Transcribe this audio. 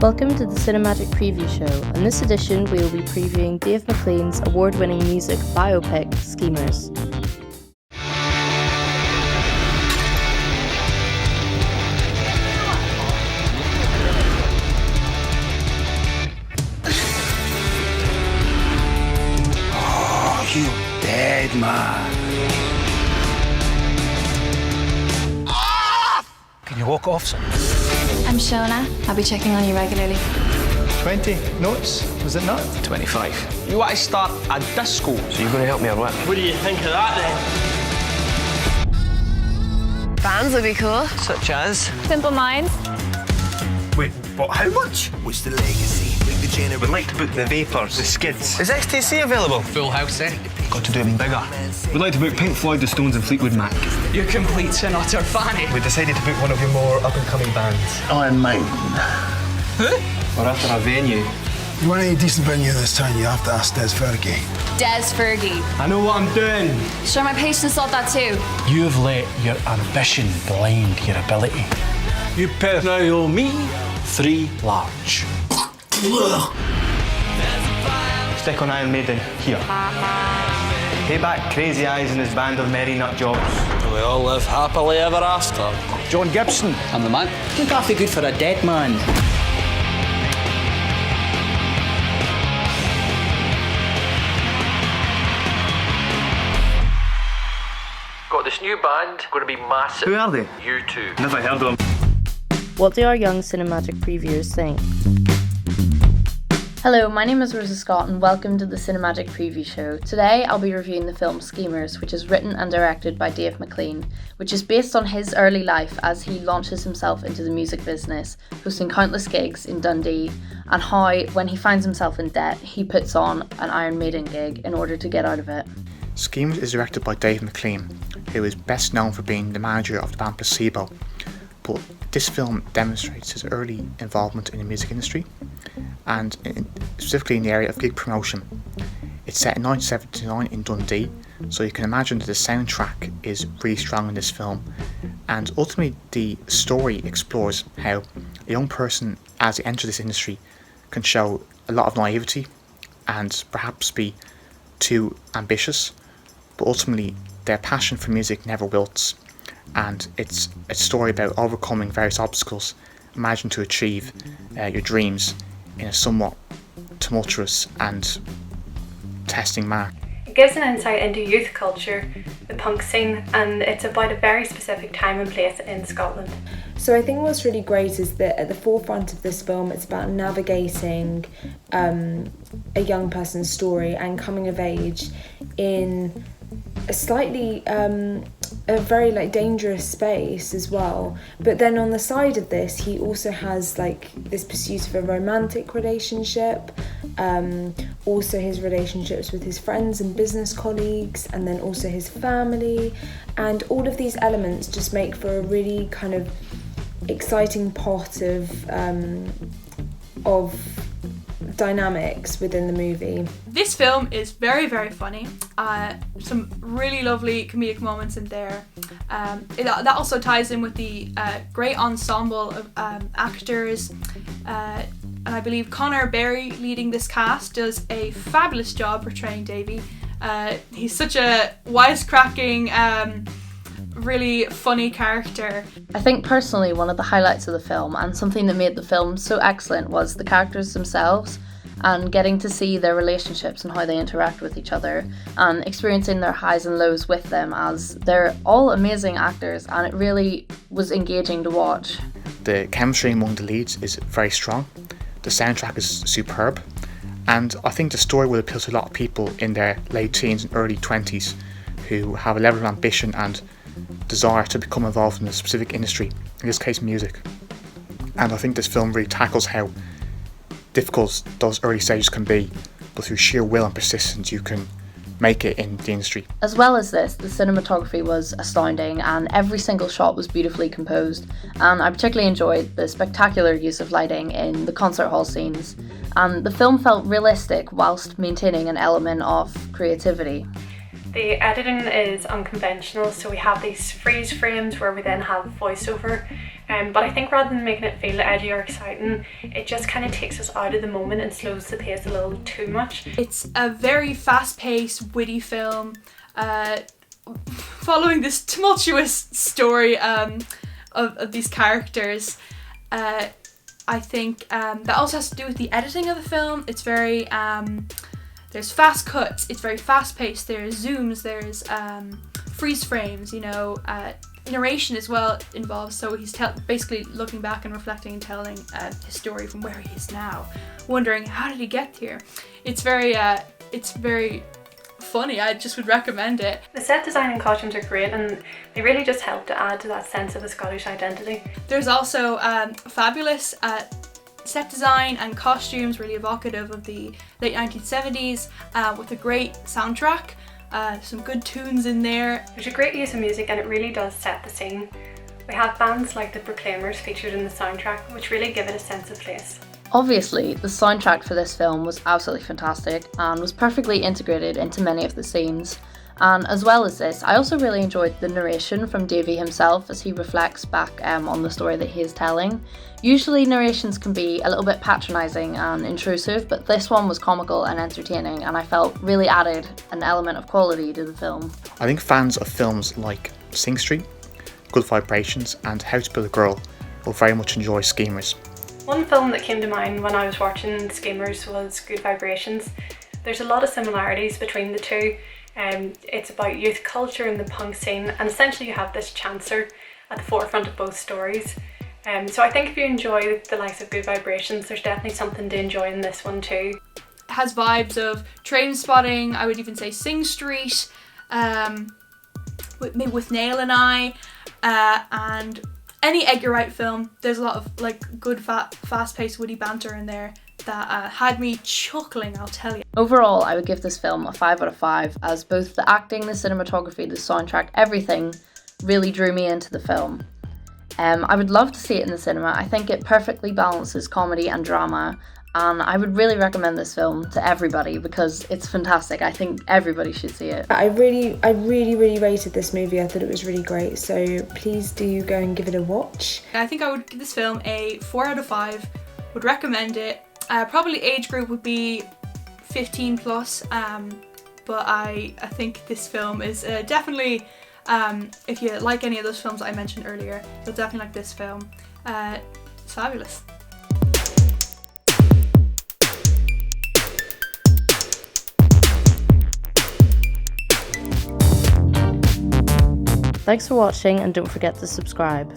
Welcome to the Cinemagic Preview Show. In this edition, we will be previewing Dave McLean's award-winning music biopic, Schemers. Oh, you dead man. Can you walk off, son? I'm Shona. I'll be checking on you regularly. 20 notes, was it not? 25. You want to start a disco? So you're going to help me or what? What do you think of that then? Bands would be cool. Such as? Simple Minds. Wait, but how much? What's the legacy? We'd like to book the Vapors, the Skids. Is XTC available? Full house, eh? Got to do it bigger. We'd like to book Pink Floyd, the Stones and Fleetwood Mac. You're complete and utter fanny. We decided to book one of your more up-and-coming bands. Iron Maiden. We're after a venue. You want any decent venue in this town, you have to ask Des Fergie. Des Fergie. I know what I'm doing. Sure, my patients thought that too. You have let your ambition blind your ability. You pay now owe me 3 large. Stick on Iron Maiden, here. Pay back Crazy Eyes and his band of merry nut jobs. We all live happily ever after. John Gibson, I'm the man. Think awfully good for a dead man. Got this new band, going to be massive. Who are they? U2. Never heard of them. What do our young Cinemagic previewers think? Hello, my name is Rosa Scott and welcome to the Cinemagic Preview Show. Today I'll be reviewing the film Schemers, which is written and directed by Dave McLean, which is based on his early life as he launches himself into the music business, hosting countless gigs in Dundee, and how, when he finds himself in debt, he puts on an Iron Maiden gig in order to get out of it. Schemers is directed by Dave McLean, who is best known for being the manager of the band Placebo, but this film demonstrates his early involvement in the music industry, and specifically in the area of gig promotion. It's set in 1979 in Dundee, so you can imagine that the soundtrack is really strong in this film, and ultimately the story explores how a young person, as they enter this industry, can show a lot of naivety and perhaps be too ambitious, but ultimately their passion for music never wilts, and it's a story about overcoming various obstacles imagined to achieve your dreams in a somewhat tumultuous and testing manner. It gives an insight into youth culture, the punk scene, and it's about a very specific time and place in Scotland. So I think what's really great is that at the forefront of this film, it's about navigating a young person's story and coming of age in a slightly a very dangerous space as well. But then on the side of this, he also has this pursuit of a romantic relationship, also his relationships with his friends and business colleagues, and then also his family, and all of these elements just make for a really kind of exciting pot of dynamics within the movie. This film is very, very funny. Some really lovely comedic moments in there. That also ties in with the great ensemble of actors. And I believe Conor Berry, leading this cast, does a fabulous job portraying Davie. He's such a wisecracking, really funny character. I think personally one of the highlights of the film, and something that made the film so excellent, was the characters themselves and getting to see their relationships and how they interact with each other and experiencing their highs and lows with them, as they're all amazing actors and it really was engaging to watch. The chemistry among the leads is very strong, the soundtrack is superb, and I think the story will appeal to a lot of people in their late teens and early 20s who have a level of ambition and desire to become involved in a specific industry, in this case music. And I think this film really tackles how difficult those early stages can be, but through sheer will and persistence you can make it in the industry. As well as this, the cinematography was astounding and every single shot was beautifully composed, and I particularly enjoyed the spectacular use of lighting in the concert hall scenes, and the film felt realistic whilst maintaining an element of creativity. The editing is unconventional, so we have these freeze frames where we then have voiceover. But I think rather than making it feel edgy or exciting, it just kind of takes us out of the moment and slows the pace a little too much. It's a very fast-paced, witty film, following this tumultuous story of these characters. I think that also has to do with the editing of the film. It's very there's fast cuts, it's very fast paced, there's zooms, there's freeze frames, narration as well involved, so he's basically looking back and reflecting and telling his story from where he is now, wondering how did he get here. It's very funny. I just would recommend it. The set design and costumes are great, and they really just help to add to that sense of a Scottish identity. There's also fabulous set design and costumes, really evocative of the late 1970s, with a great soundtrack, some good tunes in there. There's a great use of music, and it really does set the scene. We have bands like the Proclaimers featured in the soundtrack, which really give it a sense of place. Obviously, the soundtrack for this film was absolutely fantastic and was perfectly integrated into many of the scenes. And as well as this, I also really enjoyed the narration from Davie himself as he reflects back on the story that he is telling. Usually narrations can be a little bit patronising and intrusive, but this one was comical and entertaining, and I felt really added an element of quality to the film. I think fans of films like Sing Street, Good Vibrations and How to Build a Girl will very much enjoy Schemers. One film that came to mind when I was watching Schemers was Good Vibrations. There's a lot of similarities between the two. It's about youth culture and the punk scene, and essentially you have this chancer at the forefront of both stories. So I think if you enjoy the likes of Good Vibrations, there's definitely something to enjoy in this one too. It has vibes of Train Spotting, I would even say Sing Street, maybe with Nail and I, and any Edgar Wright film. There's a lot of good fast-paced witty banter in there that had me chuckling, I'll tell you. Overall, I would give this film a 5 out of 5, as both the acting, the cinematography, the soundtrack, everything really drew me into the film. I would love to see it in the cinema. I think it perfectly balances comedy and drama, and I would really recommend this film to everybody because it's fantastic. I think everybody should see it. I really rated this movie. I thought it was really great, so please do go and give it a watch. I think I would give this film a 4 out of 5, would recommend it. Probably age group would be 15 plus, but I think this film is definitely, if you like any of those films I mentioned earlier, you'll definitely like this film. It's fabulous. Thanks for watching, and don't forget to subscribe.